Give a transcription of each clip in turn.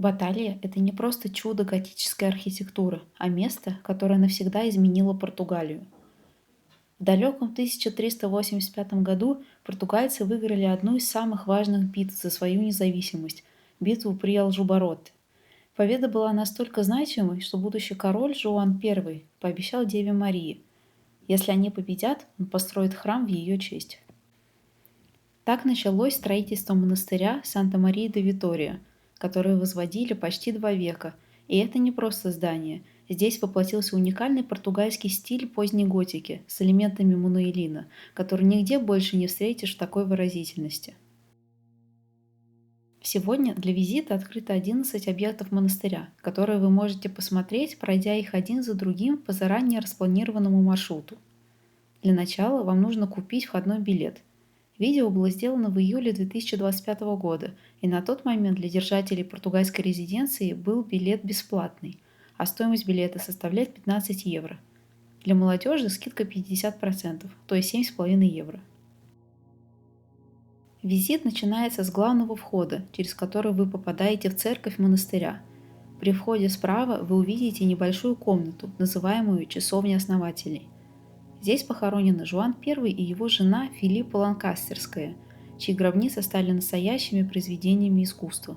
Баталия– это не просто чудо готической архитектуры, а место, которое навсегда изменило Португалию. В далеком 1385 году португальцы выиграли одну из самых важных битв за свою независимость– битву при Алжубаротте. Победа была настолько значимой, что будущий король Жуан I пообещал Деве Марии, если они победят, он построит храм в ее честь. Так началось строительство монастыря Санта-Марии-де-Витория, который возводили почти 2 века. И это не просто здание. Здесь воплотился уникальный португальский стиль поздней готики с элементами мануэлина, который нигде больше не встретишь в такой выразительности. Сегодня для визита открыто 11 объектов монастыря, которые вы можете посмотреть, пройдя их один за другим по заранее распланированному маршруту. Для начала вам нужно купить входной билет. Видео было сделано в июле 2025 года, и на тот момент для держателей португальской резиденции был билет бесплатный, а стоимость билета составляет 15 евро. Для молодежи скидка 50%, то есть 7,5 евро. Визит начинается с главного входа, через который вы попадаете в церковь монастыря. При входе справа вы увидите небольшую комнату, называемую «Часовней основателей». Здесь похоронены Жуан I и его жена Филиппа Ланкастерская, чьи гробницы стали настоящими произведениями искусства.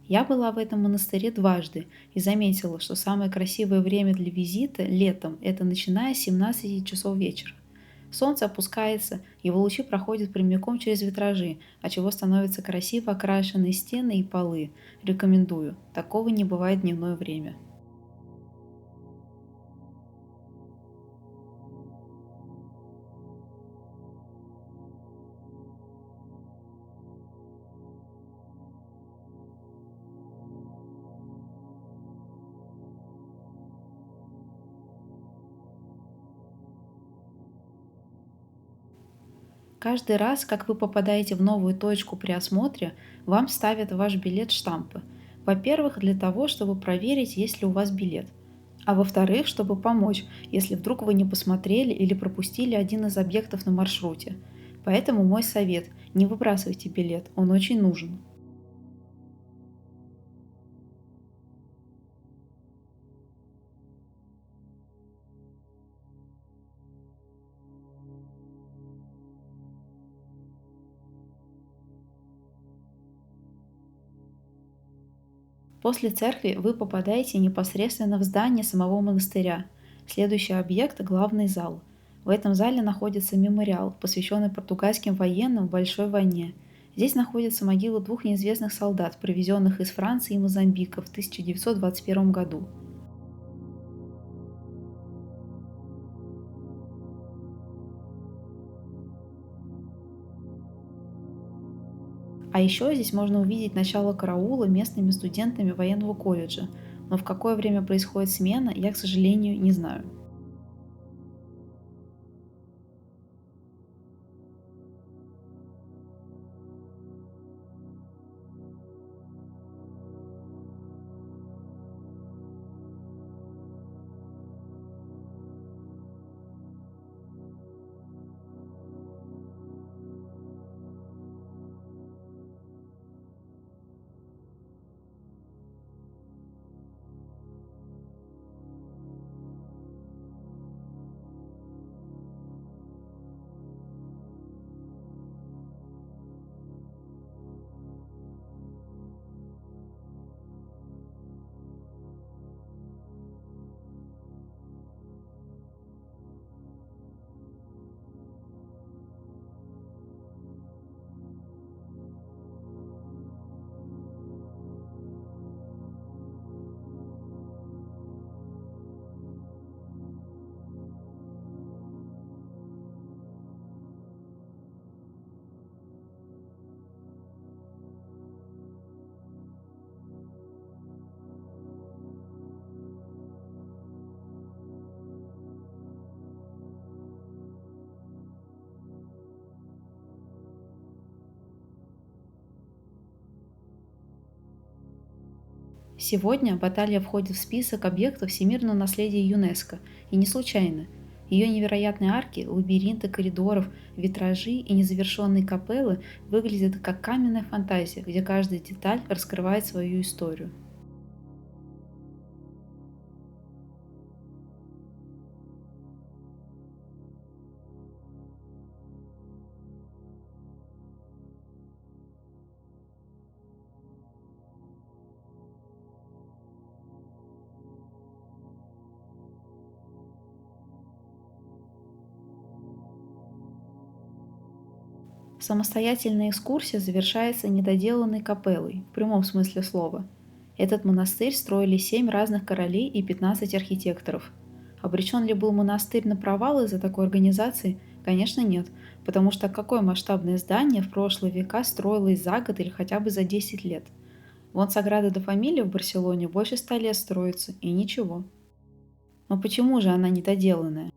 Я была в этом монастыре дважды и заметила, что самое красивое время для визита летом– это начиная с 17 часов вечера. Солнце опускается, его лучи проходят прямиком через витражи, отчего становятся красиво окрашенные стены и полы. Рекомендую, такого не бывает в дневное время. Каждый раз, как вы попадаете в новую точку при осмотре, вам ставят в ваш билет штампы. Во-первых, для того, чтобы проверить, есть ли у вас билет. А во-вторых, чтобы помочь, если вдруг вы не посмотрели или пропустили один из объектов на маршруте. Поэтому мой совет– не выбрасывайте билет, он очень нужен. После церкви вы попадаете непосредственно в здание самого монастыря. Следующий объект– главный зал. В этом зале находится мемориал, посвященный португальским военным в Большой войне. Здесь находятся могилы двух неизвестных солдат, привезенных из Франции и Мозамбика в 1921 году. А еще здесь можно увидеть начало караула местными студентами военного колледжа. Но в какое время происходит смена, я, к сожалению, не знаю. Сегодня Баталия входит в список объектов всемирного наследия ЮНЕСКО, и не случайно. Ее невероятные арки, лабиринты коридоров, витражи и незавершенные капеллы выглядят как каменная фантазия, где каждая деталь раскрывает свою историю. Самостоятельная экскурсия завершается недоделанной капеллой, в прямом смысле слова. Этот монастырь строили 7 разных королей и 15 архитекторов. Обречен ли был монастырь на провал из-за такой организации? Конечно, нет, потому что какое масштабное здание в прошлые века строилось за год или хотя бы за 10 лет? Вон Саграда де Фамилия в Барселоне больше 100 лет строится, и ничего. Но почему же она недоделанная?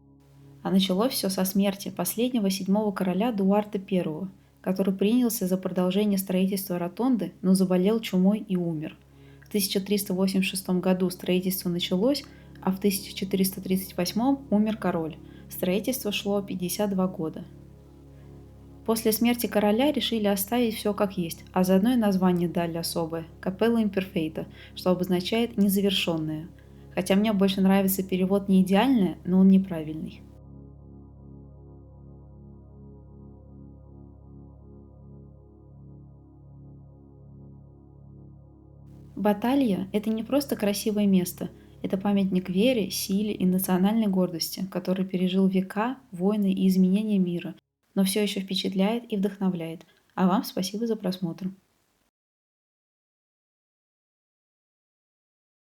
А началось все со смерти последнего седьмого короля Дуарта I, который принялся за продолжение строительства ротонды, но заболел чумой и умер. В 1386 году строительство началось, а в 1438 умер король. Строительство шло 52 года. После смерти короля решили оставить все как есть, а заодно и название дали особое – Капелла Имперфейта, что обозначает «незавершенное». Хотя мне больше нравится перевод не идеальное, но он неправильный. Баталья – это не просто красивое место, это памятник вере, силе и национальной гордости, который пережил века, войны и изменения мира, но все еще впечатляет и вдохновляет. А вам спасибо за просмотр.